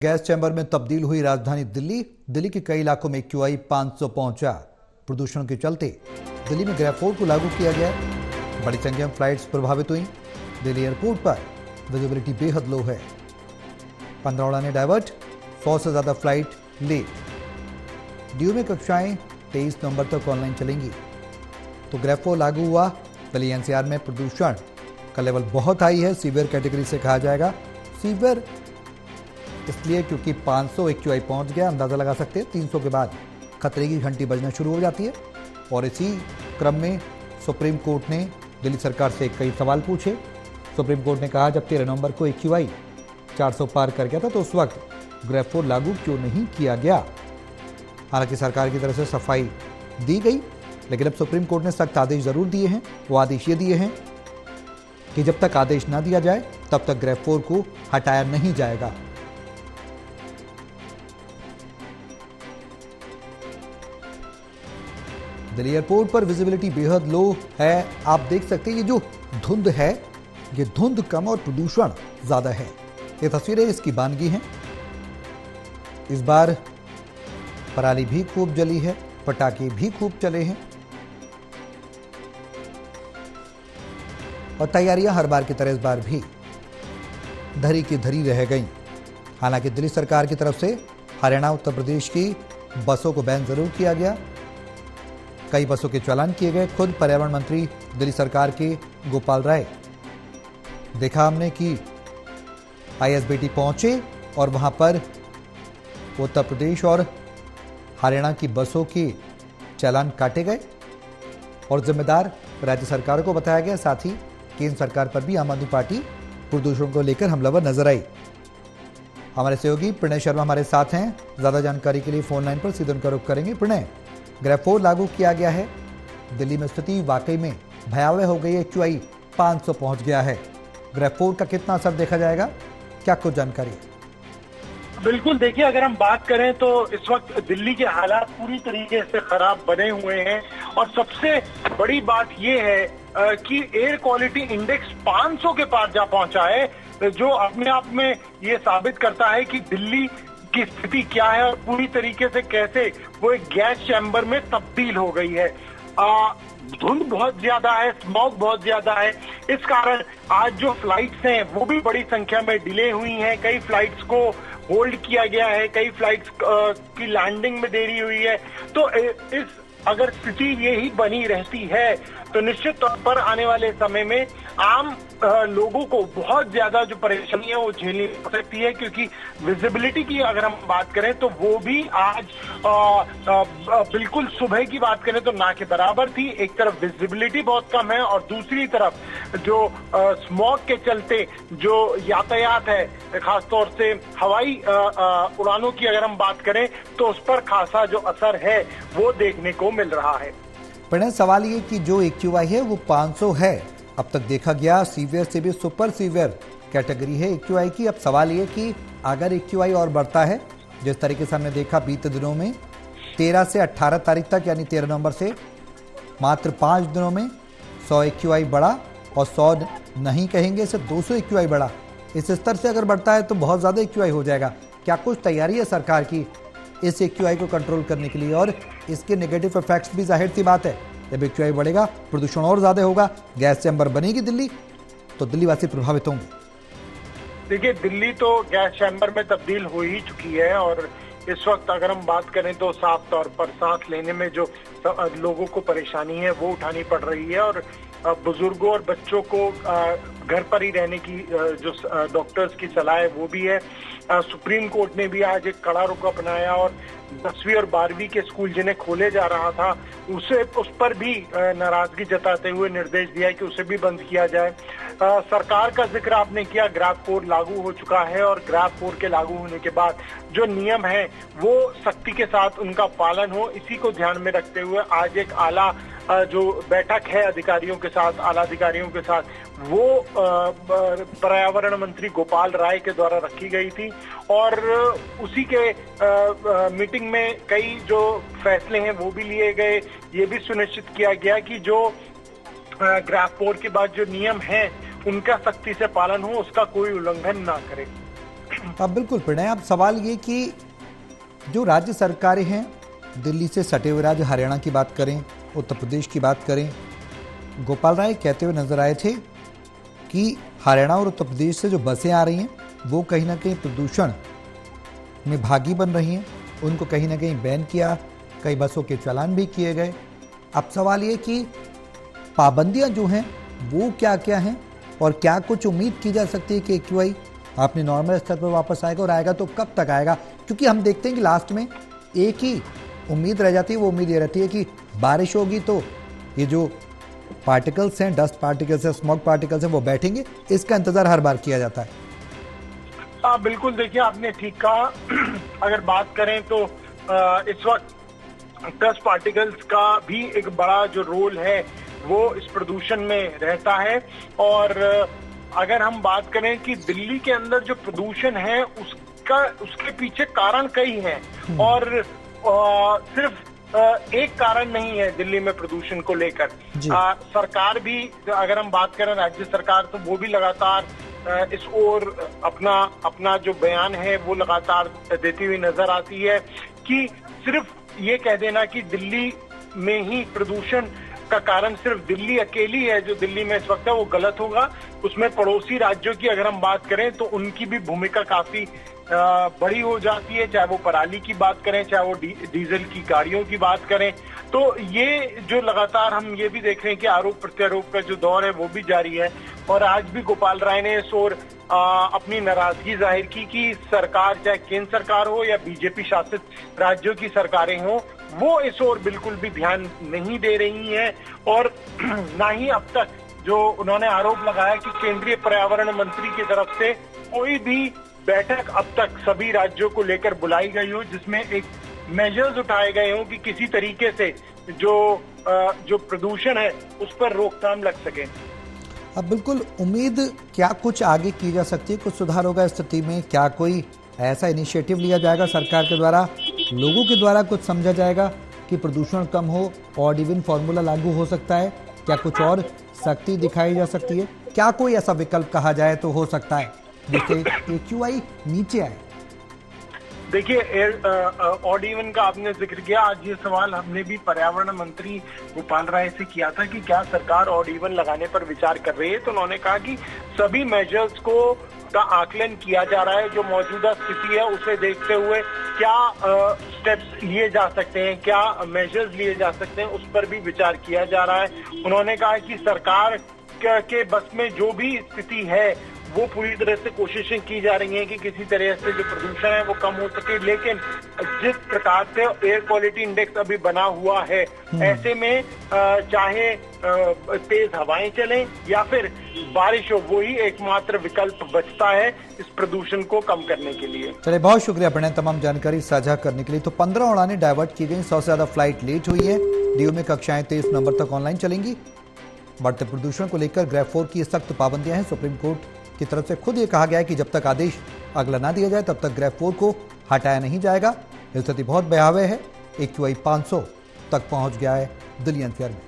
Gas chamber में तब्दील हुई राजधानी दिल्ली के कई इलाकों में AQI 500 पहुंचा। प्रदूषण के चलते दिल्ली में ग्रेड 4 को लागू किया गया। बड़ी संख्या में फ्लाइट्स प्रभावित हुई। दिल्ली एयरपोर्ट पर विजिबिलिटी बेहद लो है। 15 उड़ानें डाइवर्ट, 100 से ज्यादा फ्लाइट लेट। DU में कक्षाएं 23 नवंबर तक ऑनलाइन चलेंगी। तो ग्रेड 4 लागू हुआ। दिल्ली NCR में प्रदूषण का लेवल बहुत हाई है। सीवियर कैटेगरी से कहा जाएगा। सीवियर इसलिए क्योंकि 500 AQI पहुंच गया। अंदाजा लगा सकते हैं 300 के बाद खतरे की घंटी बजना शुरू हो जाती है। और इसी क्रम में सुप्रीम कोर्ट ने दिल्ली सरकार से कई सवाल पूछे। सुप्रीम कोर्ट ने कहा जब 13 नवंबर को AQI 400 पार कर गया था तो उस वक्त ग्रेड 4 लागू क्यों नहीं किया गया। हालांकि सरकार की तरफ से सफाई दी गई, लेकिन अब सुप्रीम कोर्ट ने सख्त आदेश जरूर दिए हैं। वो आदेश ये दिए हैं कि जब तक आदेश ना दिया जाए तब तक ग्रेड 4 को हटाया नहीं जाएगा। दिल्ली एयरपोर्ट पर विजिबिलिटी बेहद लो है। आप देख सकते हैं ये जो धुंध है, ये धुंध कम और प्रदूषण ज्यादा है। ये तस्वीरें इसकी बानगी हैं। इस बार पराली भी खूब जली है, पटाखे भी खूब चले हैं और तैयारियां हर बार की तरह इस बार भी धरी की धरी रह गईं। हालांकि दिल्ली सरकार की तरफ से हरियाणा उत्तर प्रदेश की बसों को बैन जरूर किया गया। कई बसों के चालान किए गए। खुद पर्यावरण मंत्री दिल्ली सरकार के गोपाल राय देखा हमने कि ISBT पहुंचे और वहां पर उत्तर प्रदेश और हरियाणा की बसों के चालान काटे गए और जिम्मेदार राज्य सरकारों को बताया गया। साथ ही केंद्र सरकार पर भी आम आदमी पार्टी प्रदूषण को लेकर हमलावर नजर आई। हमारे सहयोगी प्रणय शर्मा हमारे साथ हैं। ज्यादा जानकारी के लिए फोन लाइन पर सीधे उनका रुख करेंगे। प्रणय, ग्रेड 4 लागू किया गया है। दिल्ली में स्थिति वाकई में भयावह हो गई है। AQI 500 पहुंच गया है। ग्रेड 4 का कितना असर देखा जाएगा, क्या कुछ जानकारी? बिल्कुल, देखिए अगर हम बात करें तो इस वक्त दिल्ली के हालात पूरी तरीके से खराब बने हुए हैं और सबसे बड़ी बात यह है कि एयर क्वालिटी इंडेक्स 500 के पार जा पहुंचा है, जो अपने आप में ये साबित करता है कि दिल्ली की स्थिति क्या है और पूरी तरीके से कैसे वो एक गैस चैम्बर में तब्दील हो गई है। धुंध बहुत ज्यादा है, स्मॉग बहुत ज्यादा है। इस कारण आज जो फ्लाइट्स हैं वो भी बड़ी संख्या में डिले हुई हैं। कई फ्लाइट्स को होल्ड किया गया है, कई फ्लाइट्स की लैंडिंग में देरी हुई है। तो इस अगर स्थिति यही बनी रहती है तो निश्चित तौर पर आने वाले समय में आम लोगों को बहुत ज्यादा जो परेशानी है वो झेलनी पड़ सकती है, क्योंकि विजिबिलिटी की अगर हम बात करें तो वो भी आज बिल्कुल सुबह की बात करें तो ना के बराबर थी। एक तरफ विजिबिलिटी बहुत कम है और दूसरी तरफ जो स्मॉग के चलते जो यातायात है, खासतौर से हवाई उड़ानों की अगर हम बात करें तो उस पर खासा जो असर है वो देखने को मिल रहा है। प्रणय, सवाल ये कि जो AQI है वो 500 है। अब तक देखा गया सीवियर से भी सुपर सीवियर कैटेगरी है AQI की। अब सवाल ये कि अगर AQI और बढ़ता है, जिस तरीके से हमने देखा बीते दिनों में 13 से 18 तारीख तक यानी 13 नवंबर से मात्र 5 दिनों में 100 AQI बढ़ा और 100 नहीं कहेंगे, सिर्फ 200 AQI बढ़ा। इस स्तर से अगर बढ़ता है तो बहुत ज्यादा AQI हो जाएगा। क्या कुछ तैयारी है सरकार की इस AQI को कंट्रोल करने के लिए? और इसके नेगेटिव इफेक्ट्स भी जाहिर सी बात है, जब AQI बढ़ेगा प्रदूषण और ज्यादा होगा, गैस चैम्बर बनेगी दिल्ली, तो दिल्ली वासी प्रभावित होंगे। देखिए, दिल्ली तो गैस चैम्बर में तब्दील हो ही चुकी है और इस वक्त अगर हम बात करें तो साफ तौर पर सांस लेने में जो लोगों को परेशानी है वो उठानी पड़ रही है और बुजुर्गों और बच्चों को घर पर ही रहने की जो डॉक्टर्स की सलाह है वो भी है। सुप्रीम कोर्ट ने भी आज एक कड़ा रुख अपनाया और 10वीं और 12वीं के स्कूल जिन्हें खोले जा रहा था उस पर भी नाराजगी जताते हुए निर्देश दिया कि उसे भी बंद किया जाए। सरकार का जिक्र आपने किया, ग्रेड 4 लागू हो चुका है और ग्रेड 4 के लागू होने के बाद जो नियम है वो सख्ती के साथ उनका पालन हो, इसी को ध्यान में रखते हुए आज एक आला जो बैठक है अधिकारियों के साथ, आला अधिकारियों के साथ, वो पर्यावरण मंत्री गोपाल राय के द्वारा रखी गई थी और उसी के मीटिंग में कई जो फैसले हैं वो भी लिए गए। ये भी सुनिश्चित किया गया कि जो ग्रेड 4 के बाद जो नियम हैं उनका सख्ती से पालन हो, उसका कोई उल्लंघन ना करे। अब बिल्कुल प्रणय, अब सवाल ये कि जो राज्य सरकारें हैं, दिल्ली से सटे हुए राज्य हरियाणा की बात करें, उत्तर प्रदेश की बात करें, गोपाल राय कहते हुए नजर आए थे कि हरियाणा और उत्तर प्रदेश से जो बसें आ रही हैं वो कहीं ना कहीं प्रदूषण में भागी बन रही हैं, उनको कहीं ना कहीं बैन किया, कई बसों के चालान भी किए गए। अब सवाल ये कि पाबंदियां जो हैं वो क्या क्या हैं और क्या कुछ उम्मीद की जा सकती है कि एक्यूआई आपने नॉर्मल स्तर पर वापस आएगा, और आएगा तो कब तक आएगा? क्योंकि हम देखते हैं कि लास्ट में एक ही उम्मीद रह जाती है, वो उम्मीद ये रहती है कि बारिश होगी तो ये जो पार्टिकल्स हैं, डस्ट पार्टिकल्स हैं, स्मॉग पार्टिकल्स हैं, वो बैठेंगे। इसका इंतजार हर बार किया जाता है। बिल्कुल, देखिए आपने ठीक कहा। अगर बात करें तो इस वक्त डस्ट पार्टिकल्स का भी एक बड़ा जो रोल है वो इस प्रदूषण में रहता है। और अगर हम बात करें कि दिल्ली के अंदर जो प्रदूषण है उसके पीछे कारण कई हैं, और सिर्फ एक कारण नहीं है दिल्ली में प्रदूषण को लेकर। सरकार भी, अगर हम बात करें राज्य सरकार, तो वो भी लगातार इस ओर अपना जो बयान है वो लगातार देती हुई नजर आती है कि सिर्फ ये कह देना कि दिल्ली में ही प्रदूषण का कारण सिर्फ दिल्ली अकेली है जो दिल्ली में इस वक्त है, वो गलत होगा। उसमें पड़ोसी राज्यों की अगर हम बात करें तो उनकी भी भूमिका काफी बड़ी हो जाती है, चाहे वो पराली की बात करें, चाहे वो डीजल की गाड़ियों की बात करें। तो ये जो लगातार हम ये भी देख रहे हैं कि आरोप प्रत्यारोप का जो दौर है वो भी जारी है। और आज भी गोपाल राय ने इस ओर अपनी नाराजगी जाहिर की कि सरकार, चाहे केंद्र सरकार हो या बीजेपी शासित राज्यों की सरकारें हो, वो इस ओर बिल्कुल भी ध्यान नहीं दे रही हैं। और ना ही अब तक जो उन्होंने आरोप लगाया कि केंद्रीय पर्यावरण मंत्री की तरफ से कोई भी बैठक अब तक सभी राज्यों को लेकर बुलाई गई हो जिसमें एक मेजर्स उठाए गए हों कि किसी तरीके से जो प्रदूषण है उस पर रोकथाम लग सके। अब बिल्कुल उम्मीद क्या कुछ आगे की जा सकती है, कुछ सुधार होगा स्थिति में? क्या कोई ऐसा इनिशिएटिव लिया जाएगा सरकार के द्वारा, लोगों के द्वारा कुछ समझा जाएगा कि प्रदूषण कम हो, ऑड इवन फॉर्मूला लागू हो सकता है? क्या कुछ और सख्ती दिखाई जा सकती है? क्या कोई ऐसा विकल्प कहा जाए तो हो सकता है जिससे एक्यूआई नीचे आए? देखिए, ऑड इवन का आपने जिक्र किया। आज ये सवाल हमने भी पर्यावरण मंत्री गोपाल राय से किया था कि क्या सरकार ऑड इवन लगाने पर विचार कर रही है, तो उन्होंने कहा कि सभी मेजर्स का आकलन किया जा रहा है। जो मौजूदा स्थिति है उसे देखते हुए क्या स्टेप्स लिए जा सकते हैं, क्या मेजर्स लिए जा सकते हैं, उस पर भी विचार किया जा रहा है। उन्होंने कहा कि सरकार के बस में जो भी स्थिति है वो पूरी तरह से कोशिशें की जा रही हैं कि किसी तरह से जो प्रदूषण है वो कम हो सके। लेकिन जिस प्रकार से एयर क्वालिटी इंडेक्स अभी बना हुआ है, ऐसे में चाहे तेज हवाएं चलें या फिर बारिश हो, वही एकमात्र विकल्प बचता है इस प्रदूषण को कम करने के लिए। चलिए, बहुत शुक्रिया प्रणय तमाम जानकारी साझा करने के लिए। तो 15 उड़ानें डाइवर्ट की गई, 100 से ज्यादा फ्लाइट लेट हुई है। डीयू में कक्षाएं 23 नवंबर तक ऑनलाइन चलेंगी। बढ़ते प्रदूषण को लेकर ग्रेड 4 की सख्त पाबंदियां हैं। सुप्रीम कोर्ट की तरफ से खुद ये कहा गया है कि जब तक आदेश अगला ना दिया जाए तब तक ग्रेड 4 को हटाया नहीं जाएगा। स्थिति बहुत भयावह है। एक्यूआई 500 तक पहुंच गया है दिल्ली एनसीआर में।